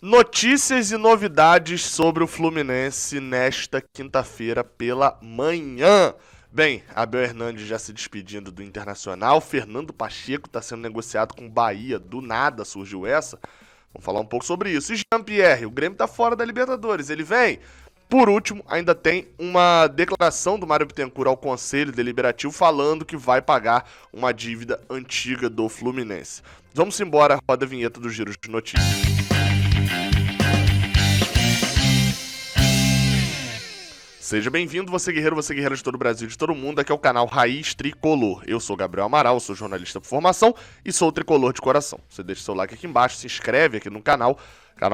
Notícias e novidades sobre o Fluminense nesta quinta-feira pela manhã. Bem, Abel Hernandes já se despedindo do Internacional, Fernando Pacheco está sendo negociado com o Bahia, do nada surgiu essa. Vamos falar um pouco sobre isso. E Jean-Pierre, o Grêmio está fora da Libertadores, ele vem? Por último, ainda tem uma declaração do Mário Bittencourt ao Conselho Deliberativo falando que vai pagar uma dívida antiga do Fluminense. Vamos embora, roda a vinheta do Giro de Notícias. Seja bem-vindo, você guerreiro de todo o Brasil, de todo o mundo. Aqui é o canal Raiz Tricolor. Eu sou Gabriel Amaral, sou jornalista por formação e sou tricolor de coração. Você deixa seu like aqui embaixo, se inscreve aqui no canal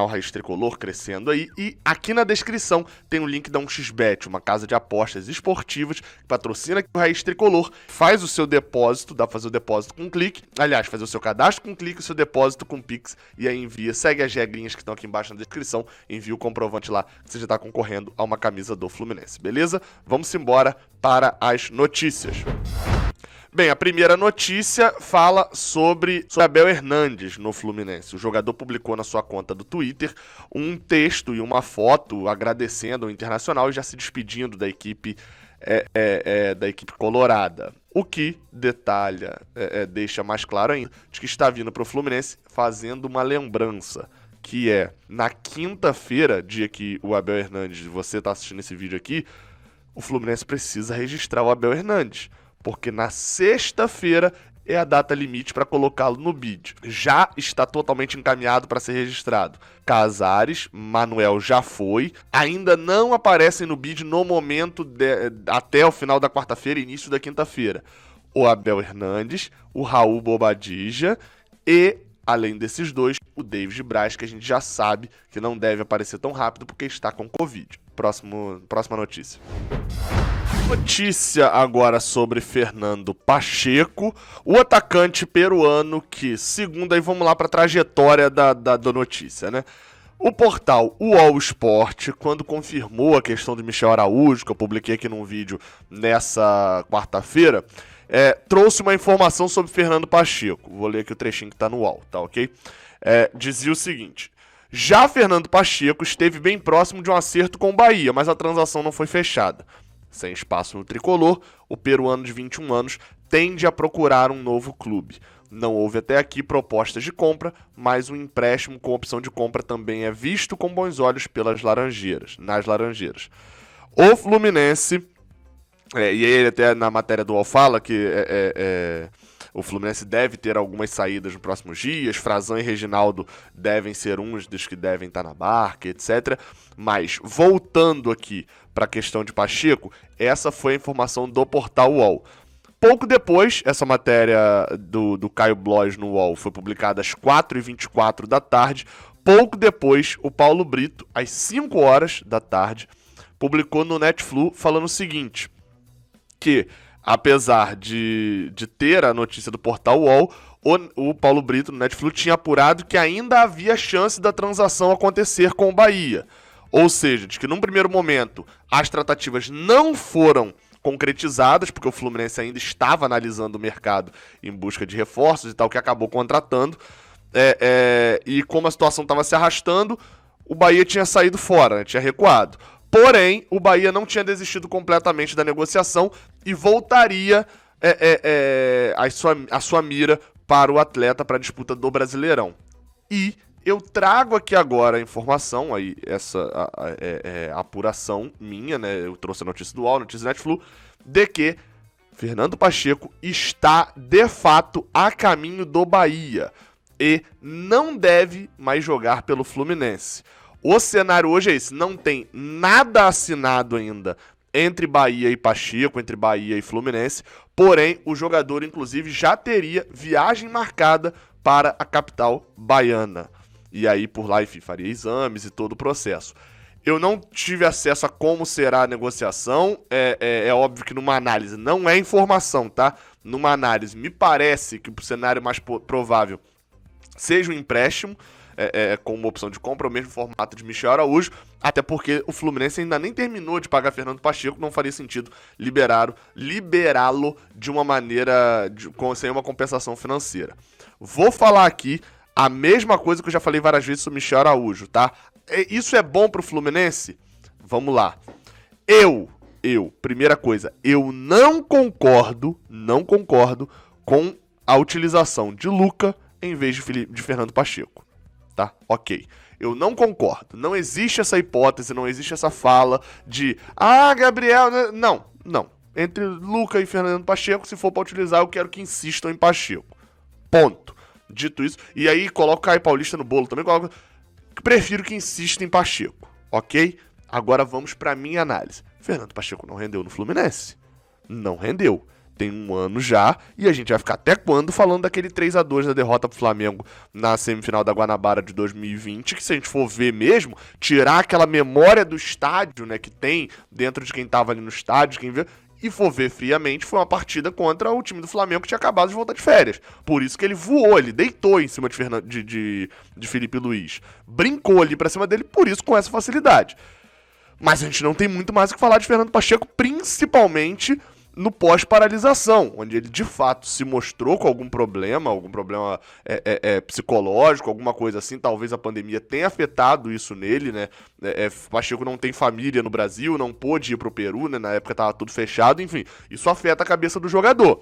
Raiz Tricolor crescendo aí. E aqui na descrição tem o link da 1xBet, uma casa de apostas esportivas que patrocina aqui o Raiz Tricolor. Faz o seu depósito, dá pra fazer o depósito com um clique. Aliás, fazer o seu cadastro com um clique, o seu depósito com Pix e aí envia. Segue as regrinhas que estão aqui embaixo na descrição, envia o comprovante lá que você já tá concorrendo a uma camisa do Fluminense, beleza? Vamos embora para as notícias. Bem, a primeira notícia fala sobre Abel Hernandes no Fluminense. O jogador publicou na sua conta do Twitter um texto e uma foto agradecendo ao Internacional e já se despedindo da equipe colorada. O que detalha, deixa mais claro ainda, de que está vindo para o Fluminense fazendo uma lembrança, que é na quinta-feira, dia que o Abel Hernandes, você está assistindo esse vídeo aqui, o Fluminense precisa registrar o Abel Hernandes. Porque na sexta-feira é a data limite para colocá-lo no bid. Já está totalmente encaminhado para ser registrado. Casares, Manuel já foi, ainda não aparecem no bid no momento até o final da quarta-feira e início da quinta-feira. O Abel Hernandes, o Raul Bobadilla e, além desses dois, o David Braz, que a gente já sabe que não deve aparecer tão rápido porque está com Covid. Próxima notícia. Notícia agora sobre Fernando Pacheco, o atacante peruano que, segundo, aí vamos lá para a trajetória da notícia, né? O portal UOL Sport, quando confirmou a questão de Michel Araújo, que eu publiquei aqui num vídeo nessa quarta-feira, trouxe uma informação sobre Fernando Pacheco. Vou ler aqui o trechinho que está no UOL, tá ok? Dizia o seguinte: já Fernando Pacheco esteve bem próximo de um acerto com o Bahia, mas a transação não foi fechada. Sem espaço no tricolor, o peruano de 21 anos tende a procurar um novo clube. Não houve até aqui propostas de compra, mas um empréstimo com opção de compra também é visto com bons olhos nas Laranjeiras. O Fluminense, e ele até na matéria do UOL fala que o Fluminense deve ter algumas saídas nos próximos dias, Frazan e Reginaldo devem ser uns dos que devem estar na barca, etc. Mas, voltando aqui para a questão de Pacheco, essa foi a informação do portal UOL. Pouco depois, essa matéria do Caio Blois no UOL foi publicada às 4h24 da tarde. Pouco depois, o Paulo Brito, às 5 horas da tarde, publicou no Netflu falando o seguinte, que apesar de ter a notícia do portal UOL, o Paulo Brito no Netflu tinha apurado que ainda havia chance da transação acontecer com o Bahia. Ou seja, de que num primeiro momento as tratativas não foram concretizadas, porque o Fluminense ainda estava analisando o mercado em busca de reforços e tal, que acabou contratando. E como a situação estava se arrastando, o Bahia tinha saído fora, né, tinha recuado. Porém, o Bahia não tinha desistido completamente da negociação e voltaria a sua mira para o atleta para a disputa do Brasileirão. E eu trago aqui agora a informação, aí essa apuração minha, né? Eu trouxe a notícia do UOL, a notícia do Netflu, de que Fernando Pacheco está de fato a caminho do Bahia e não deve mais jogar pelo Fluminense. O cenário hoje é esse, não tem nada assinado ainda entre Bahia e Pacheco, entre Bahia e Fluminense, porém o jogador inclusive já teria viagem marcada para a capital baiana. E aí por lá, enfim, faria exames e todo o processo. Eu não tive acesso a como será a negociação, é óbvio que numa análise, não é informação, tá? Numa análise, me parece que o cenário mais provável seja um empréstimo, com uma opção de compra, o mesmo formato de Michel Araújo, até porque o Fluminense ainda nem terminou de pagar Fernando Pacheco, não faria sentido liberá-lo de uma maneira, sem uma compensação financeira. Vou falar aqui A mesma coisa que eu já falei várias vezes sobre o Michel Araújo, tá? Isso é bom pro Fluminense? Vamos lá. Primeira coisa, eu não concordo com a utilização de Luca em vez de Fernando Pacheco, tá? Ok. Eu não concordo. Não existe essa hipótese, não existe essa fala de Gabriel... Não. Entre Luca e Fernando Pacheco, se for pra utilizar, eu quero que insistam em Pacheco. Ponto. Dito isso, e aí coloca o Caio Paulista no bolo também, prefiro que insista em Pacheco, ok? Agora vamos pra minha análise. Fernando Pacheco não rendeu no Fluminense. Não rendeu. Tem um ano já, e a gente vai ficar até quando falando daquele 3-2 da derrota pro Flamengo na semifinal da Guanabara de 2020, que se a gente for ver mesmo, tirar aquela memória do estádio, né, que tem dentro de quem tava ali no estádio, quem vê, e for ver friamente, foi uma partida contra o time do Flamengo que tinha acabado de voltar de férias. Por isso que ele voou, ele deitou em cima de Felipe Luiz. Brincou ali pra cima dele, por isso com essa facilidade. Mas a gente não tem muito mais o que falar de Fernando Pacheco, principalmente no pós-paralisação, onde ele de fato se mostrou com algum problema psicológico, alguma coisa assim. Talvez a pandemia tenha afetado isso nele, né? Pacheco não tem família no Brasil, não pôde ir pro Peru, né? Na época tava tudo fechado, enfim. Isso afeta a cabeça do jogador.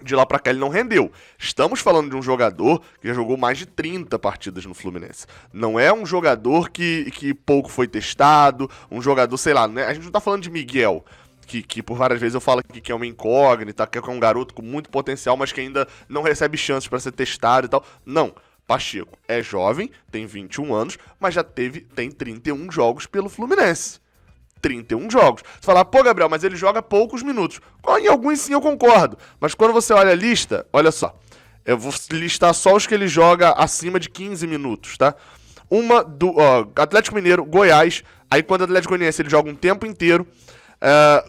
De lá pra cá ele não rendeu. Estamos falando de um jogador que já jogou mais de 30 partidas no Fluminense. Não é um jogador que pouco foi testado, um jogador, sei lá, né? A gente não tá falando de Miguel, que por várias vezes eu falo que é uma incógnita, que é um garoto com muito potencial, mas que ainda não recebe chances pra ser testado e tal. Não. Pacheco é jovem, tem 21 anos, mas já tem 31 jogos pelo Fluminense. 31 jogos. Você fala, pô, Gabriel, mas ele joga poucos minutos. Em alguns sim eu concordo, mas quando você olha a lista, olha só, eu vou listar só os que ele joga acima de 15 minutos, tá? Uma do Atlético Mineiro, Goiás, aí quando o Atlético Goianiense ele joga um tempo inteiro,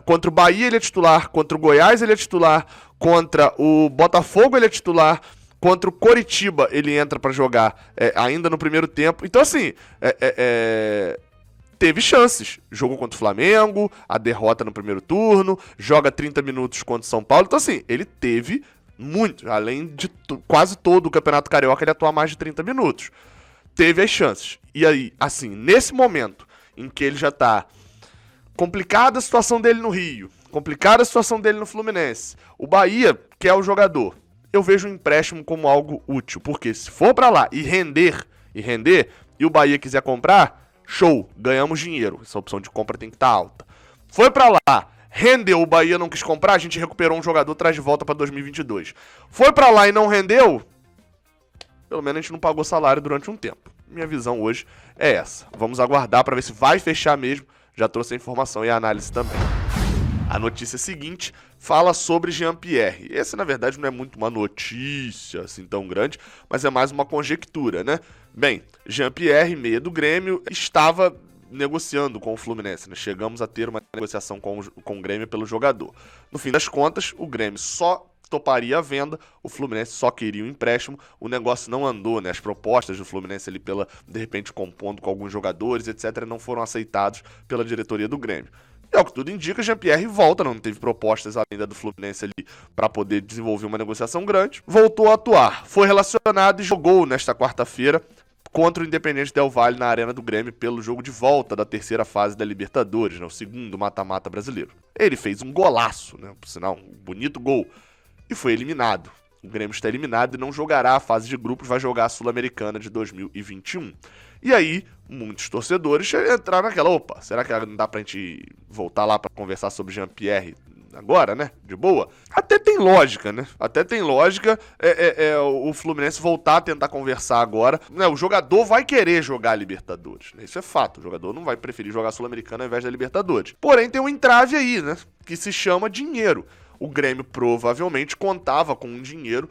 contra o Bahia ele é titular, contra o Goiás ele é titular, contra o Botafogo ele é titular, contra o Coritiba ele entra pra jogar ainda no primeiro tempo. Então assim, teve chances. Jogou contra o Flamengo, a derrota no primeiro turno, joga 30 minutos contra o São Paulo. Então assim, ele teve muito, além de quase todo o Campeonato Carioca ele atua mais de 30 minutos. Teve as chances. E aí, assim, nesse momento em que ele já tá complicada a situação dele no Rio, complicada a situação dele no Fluminense, o Bahia quer o jogador. Eu vejo o empréstimo como algo útil, porque se for pra lá e render, e o Bahia quiser comprar, show, ganhamos dinheiro. Essa opção de compra tem que estar alta. Foi pra lá, rendeu, o Bahia não quis comprar, a gente recuperou um jogador, traz de volta pra 2022. Foi pra lá e não rendeu, pelo menos a gente não pagou salário durante um tempo. Minha visão hoje é essa. Vamos aguardar pra ver se vai fechar mesmo. Já trouxe a informação e a análise também. A notícia seguinte fala sobre Jean-Pierre. Essa, na verdade, não é muito uma notícia assim tão grande, mas é mais uma conjectura, né? Bem, Jean-Pierre, meia do Grêmio, estava negociando com o Fluminense, né? Chegamos a ter uma negociação com o Grêmio pelo jogador. No fim das contas, o Grêmio só toparia a venda, o Fluminense só queria o empréstimo, o negócio não andou, né? As propostas do Fluminense ali de repente compondo com alguns jogadores, etc, não foram aceitados pela diretoria do Grêmio. E ao que tudo indica, Jean-Pierre volta, não teve propostas ainda do Fluminense ali para poder desenvolver uma negociação grande, voltou a atuar, foi relacionado e jogou nesta quarta-feira contra o Independente Del Valle na Arena do Grêmio pelo jogo de volta da terceira fase da Libertadores, né? O segundo mata-mata brasileiro. Ele fez um golaço, né? Por sinal, um bonito gol. E foi eliminado. O Grêmio está eliminado e não jogará a fase de grupos, vai jogar a Sul-Americana de 2021. E aí, muitos torcedores entraram naquela, opa, será que não dá pra gente voltar lá pra conversar sobre Jean-Pierre agora, né? De boa? Até tem lógica, né? Até tem lógica o Fluminense voltar a tentar conversar agora. Né? O jogador vai querer jogar a Libertadores, né? Isso é fato. O jogador não vai preferir jogar a Sul-Americana ao invés da Libertadores. Porém, tem um entrave aí, né? Que se chama dinheiro. O Grêmio provavelmente contava com um dinheiro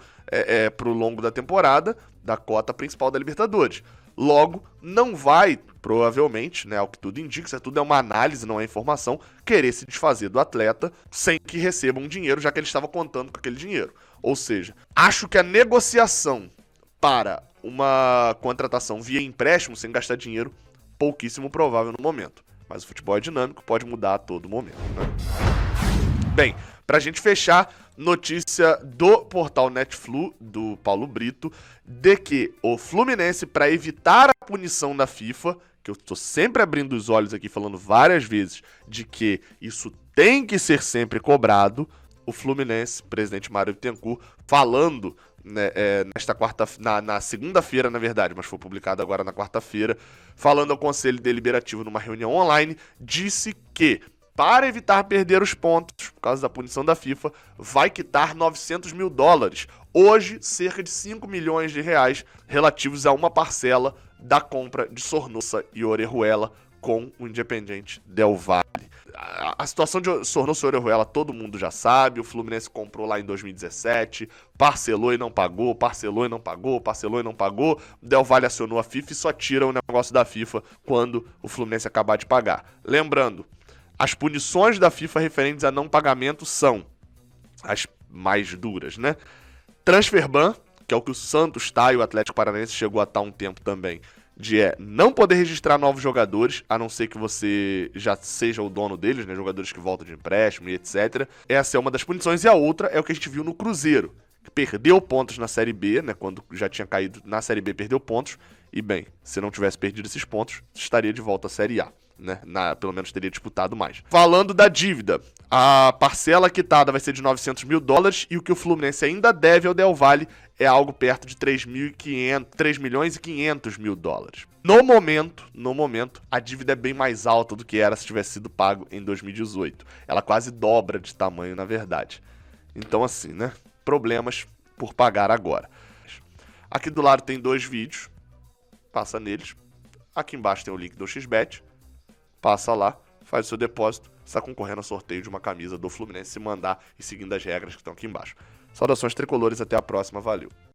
pro longo da temporada da cota principal da Libertadores. Logo, não vai, provavelmente, né, ao que tudo indica, isso tudo é uma análise, não é informação, querer se desfazer do atleta sem que receba um dinheiro, já que ele estava contando com aquele dinheiro. Ou seja, acho que a negociação para uma contratação via empréstimo, sem gastar dinheiro, pouquíssimo provável no momento. Mas o futebol é dinâmico, pode mudar a todo momento, né? Bem, Pra gente fechar, notícia do portal Netflu, do Paulo Brito, de que o Fluminense, para evitar a punição da FIFA, que eu tô sempre abrindo os olhos aqui, falando várias vezes, de que isso tem que ser sempre cobrado, o Fluminense, presidente Mário Bittencourt, falando, né, na segunda-feira, na verdade, mas foi publicado agora na quarta-feira, falando ao Conselho Deliberativo numa reunião online, disse que, para evitar perder os pontos, por causa da punição da FIFA, vai quitar 900 mil dólares. Hoje, cerca de 5 milhões de reais relativos a uma parcela da compra de Sornosa e Orejuela com o Independiente Del Valle. A situação de Sornosa e Orejuela todo mundo já sabe, o Fluminense comprou lá em 2017, parcelou e não pagou, parcelou e não pagou, parcelou e não pagou, Del Valle acionou a FIFA e só tira o negócio da FIFA quando o Fluminense acabar de pagar. Lembrando, as punições da FIFA referentes a não pagamento são as mais duras, né? Transfer ban, que é o que o Santos tá e o Atlético Paranaense chegou a estar um tempo também, de não poder registrar novos jogadores, a não ser que você já seja o dono deles, né? Jogadores que voltam de empréstimo e etc. Essa é uma das punições. E a outra é o que a gente viu no Cruzeiro, que perdeu pontos na Série B, né? Quando já tinha caído na Série B, perdeu pontos. E bem, se não tivesse perdido esses pontos, estaria de volta à Série A. Né? Pelo menos teria disputado mais. Falando da dívida, a parcela quitada vai ser de 900 mil dólares e o que o Fluminense ainda deve ao Del Valle é algo perto de 3 milhões e 500 mil dólares. No momento, a dívida é bem mais alta do que era se tivesse sido pago em 2018. Ela quase dobra de tamanho, na verdade. Então, assim, né? Problemas por pagar agora. Aqui do lado tem 2 vídeos. Passa neles. Aqui embaixo tem o link do XBet. Passa lá, faz o seu depósito, está concorrendo ao sorteio de uma camisa do Fluminense se mandar e seguindo as regras que estão aqui embaixo. Saudações tricolores, até a próxima, valeu!